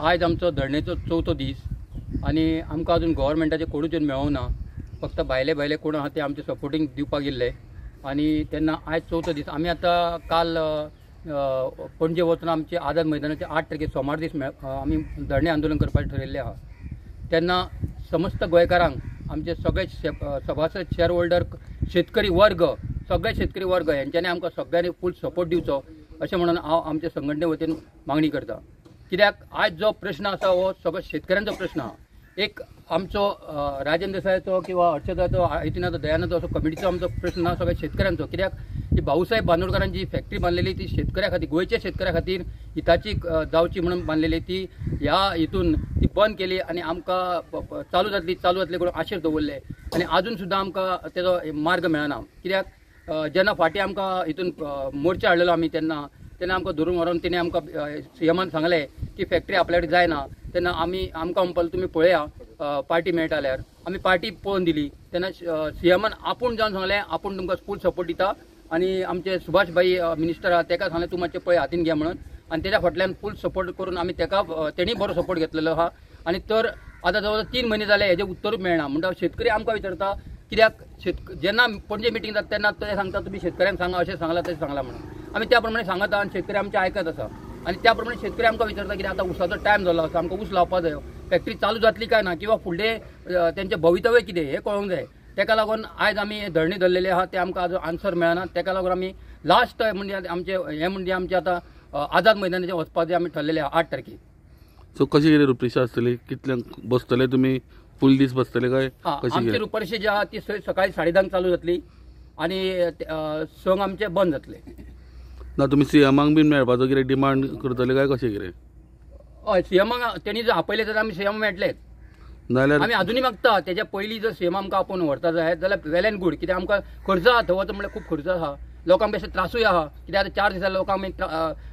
आज आमचो धरणेचो 4थो दीस आणि आमकां अजून गव्हर्मेंटाचे कोणूच मेळोना. फक्त भायले कोण आहा ते आमचे सपोर्टिंग दिवपाक गेल्ले आणि तेन्ना आयज 4थो दीस आमी आतां काल पणजे वचून आमचे आझाद मैदानाचे 8 तारखेक सोमार दीस आमी धरणे आंदोलन करपाचें ठरयल्लें आहा. तेन्ना समस्त गोंयकारांक आमचे सगळे सभासद शेअर होल्डर शेतकरी वर्ग सगळे शेतकरी वर्ग यांच्यानी आमकां सगळ्यांनी फूल सपोर्ट दिवचो अशें म्हणून हांव आमच्या संघटने वतीन मागणी करता. कित्याक आयज जो प्रश्न आसा हो सगळो शेतकऱ्यांचो प्रश्न आहा. एक आमचो राजेंद्र देसायचो किंवा हर्षदाचो हितून दयानंद असो कमिटीचो आमचो प्रश्न ना सगळ्या शेतकऱ्यांचो. कित्याक ही भाऊसाहेब बांदोडकरांची जी फॅक्टरी बांदलेली ती शेतकऱ्या खातीर गोंयच्या शेतकऱ्या खातीर हिताची जावची म्हणून बांदलेली ती ह्या हितून ती बंद केली आणि आमकां चालू जातली करून आशेर दवरले आणि अजून सुद्दां आमकां तेजो मार्ग मेळना. कित्याक जेन्ना फाटीं आमकां हितून मोर्चा हाडलेलो आमी तेन्ना आमकां धरून व्हरून तेणी आमकां सीएमान सांगलें की फॅक्टरी आपल्या कडेन जायना. तेन्ना आमकां म्हणपाक तुम्ही पळया पार्टी मेळटा जाल्यार आमी पार्टी पळोवन दिली. तेन्ना सीएमान आपूण जावन सांगलें आपूण तुमकां फूल सपोर्ट दिता आणि आमचे सुभाष भाई मिनिस्टर आहा तेका सांगलें तूं मातशें पळय हातीन घे म्हणून आणि तेच्या फाटल्यान फूल सपोर्ट करून आमी तेका तेणी बरो सपोर्ट घेतलेलो आहा. आणि तर आतां जवळ 3 म्हयने जाले हेजें उत्तरूच मेळना. म्हणटा शेतकरी आमकां विचारता कित्याक जेन्ना पणजे मिटींग जाता तेन्ना ते सांगता तुमी शेतकऱ्यांक सांगा अशें सांगलां तशें सांगलां म्हणून आमी त्या प्रमाणे सांगता आणि शेतकरी आमचे आयकत आसा. आणि त्या प्रमाणे शेतकरी आमकां विचारता कित्याक आतां उसाचो टायम जालो आसा आमकां ऊस लावपाक जायो फॅक्टरी चालू जातली काय ना किंवा फुडलें तेंचें भवितव्य कितें हें कळोंक जाय. तेका लागून आयज आमी धरणे धरलेले आहा ते आमकां आजून आन्सर मेळना. तेका लागून आमी लास्ट म्हणजे आमचे आतां आझाद मैदानाचेर वचपाचें आमी ठरलेले आहा 8 तारखेक. सो कशी कितें रुपरेशा आसतली कितल्यांक बसतले तुमी फूल दीस बसतले काय आमची रुपरेशा जी आहा ती सकाळी 10:30 चालू जातली आणि संघ आमचे बंद जातले. ना तुमी सीएमाक बीन मेळपाचो कितें डिमांड करतले काय कशें कितें? हय सीएमाक तेणी जर आपयले जाल्यार आमी सीएम मेळटलेच नाल्यार आमी अजूनय मागता. तेच्या पयलीं जर सीएम आमकां आपोवन व्हरता जाय जाल्यार वेल एंड गूड. कित्याक आमकां खर्च आहा थंय वचप म्हळ्यार खूब खर्च आहा लोकांक बेश्टे त्रासूय आहा. कित्याक आतां 4 दिसां लोकांक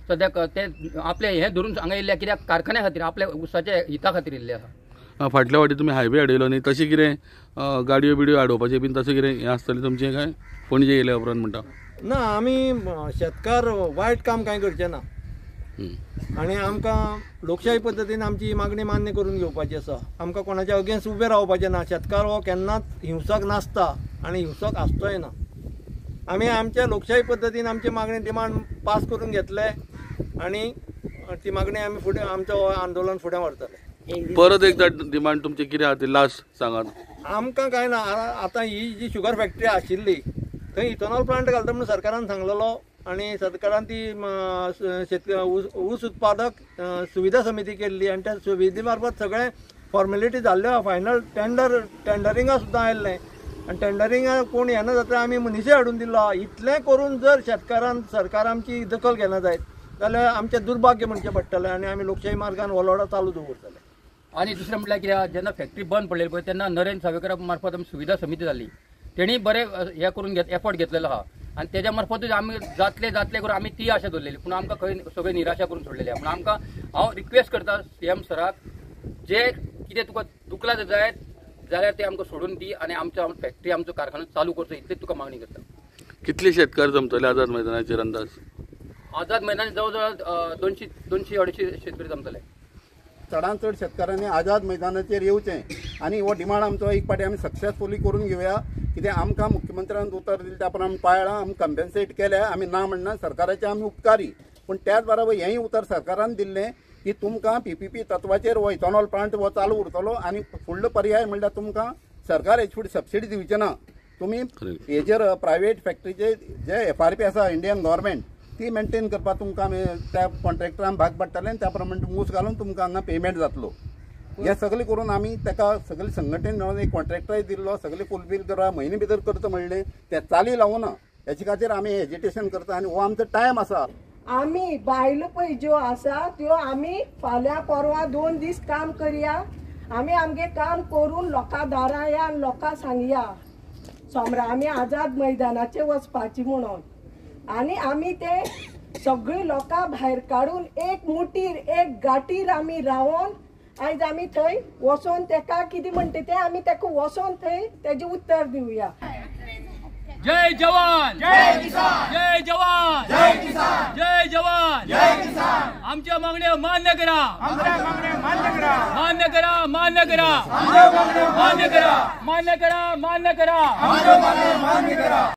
सद्याक ते आपले हें धरून हांगा येयल्ले कित्याक कारखान्या खातीर आपल्या उसाच्या हिता खातीर येयल्ले आहा. फाटल्या वाटी तुमी हायवे हाडयलो न्ही तशें कितें गाडयो बिडयो हाडोवपाचें बीन तशें कितें हें आसतलें तुमचें काय पणजे येयल्या उपरांत म्हणटा? ना आमी शेतकार वायट काम कांय करचें ना आणि आमकां लोकशाही पद्दतीन आमची मागणी मान्य करून घेवपाची आसा. आमकां कोणाच्या अगेन्स्ट उबें रावपाचें ना. शेतकार हो केन्नाच हिंसक नासता आणि हिंसक आसतोय ना. आमी आमच्या लोकशाही पद्दतीन आमची मागणी डिमांड पास करून घेतले आणि ती मागणी आमी फुडें आमचो आंदोलन फुडें व्हरतले. परत एकदा डिमांड तुमची कितें आहा ती लास्ट सांगात. आमकां कांय ना. आतां ही जी शुगर फॅक्टरी आशिल्ली थंय इथेनॉल प्लांट घालता म्हणून सरकारान सांगलेलो आणि सरकारान ती ऊस उत्पादक सुविधा समिती केल्ली आणि त्या सुविधे मार्फत सगळे फॉर्मेलिटी जाल्ल्यो. फायनल टेंडरिंगा सुद्दां आयिल्लें आणि टेंडरिंगा कोण येना जाता आमी मनीसय हाडून दिल्लो. इतलें करून जर सरकार आमची दखल घेना जायत जाल्यार आमचें दुर्भाग्य म्हणचें पडटलें आणि आमी लोकशाही मार्गान हो लढो चालू दवरतले. आणि दुसरें म्हटल्यार कित्याक जेन्ना फॅक्टरी बंद पडलेली पळय तेन्ना नरेंद्र सावयकरा मार्फत आमी सुविधा समिती जाल्ली. तेणी बरें हें करून एफर्ट घेतलेलो आहा आणि तेज्या मार्फतूच आमी जातले करून आमी ती आशा दवरलेली. पूण आमकां खंय सगळी निराशा करून सोडलेली आहा. पूण आमकां हांव रिक्वेस्ट करता सीएम सराक जे कितें तुका दुखला जाय जाल्यार ते आमकां सोडून दी आणि आमचो फॅक्टरी आमचो कारखानो चालू करचो इतलेच तुका मागणी करता. कितले शेतकार जमतले आझाद मैदानाचेर अंदाज? आझाद मैदानाचेर जवळ जवळ 200-250 शेतकरी जमतले. चडांत चड शेतकारांनी आझाद मैदानाचेर येवचें आणि हो डिमांड आमचो एक पाटी आमी सक्सेसफुली करून घेवया. कित्याक आमकां मुख्यमंत्र्यान उतर दिलें त्या प्रमाणे पाळ्ळां आमी कंपेन्सेट केलें. आमी ना म्हणना सरकाराचे आमी उपकारी पूण त्याच बरोबर हेंय उतर सरकारान दिल्लें की तुमकां PPP तत्वाचेर हो इथेनॉल प्लांट हो चालू उरतलो आणि फुडलो पर्याय म्हणल्यार तुमकां सरकार हेचे फुडें सबसिडी दिवचें ना. तुमी हेजेर प्रायवेट फॅक्टरीचे जे FRP आसा इंडियन गव्हर्मेंट ती मेंटेन करपाक तुमकां त्या कॉन्ट्रॅक्टरान भाग पडटलें त्या प्रमाणे ऊस घालून तुमकां हांगा पेमेंट जातलो. हे सगळें करून आमी ताका सगळे संघटनेन मेळून एक कॉन्ट्रॅक्टराय दिल्लो. सगळे फुलफील करा म्हयने भितर करता म्हणलें तें चाली लावना. हेचे खातीर आमी हेजिटेशन करता आणि हो आमचो टायम आसा. आमी बायलो पळय ज्यो आसा त्यो आमी फाल्यां परवां 2 दीस काम करया. आमी आमगे काम करून लोकां दारां या आनी लोकां सांगया सोमरा आमी आझाद मैदानाचेर वचपाची म्हणून. आणि आमी ते सगळीं लोकां भायर काडून एक मुठीर एक गाठीर आमी रावन आयज आमी थंय वचोन तेका कितें म्हणटा तें आमी तेका वचोन थंय तेजें उत्तर दिवया. जय जवान, जय किसान, जय जवान, जय किसान, जय जवान, जय किसान. आमच्या मागण्या मान्य करा, आमच्या मागण्या मान्य करा, मान्य करा, मान्य करा, आमच्या मागण्या मान्य करा, मान्य करा, मान्य करा, आमच्या मागण्या मान्य करा.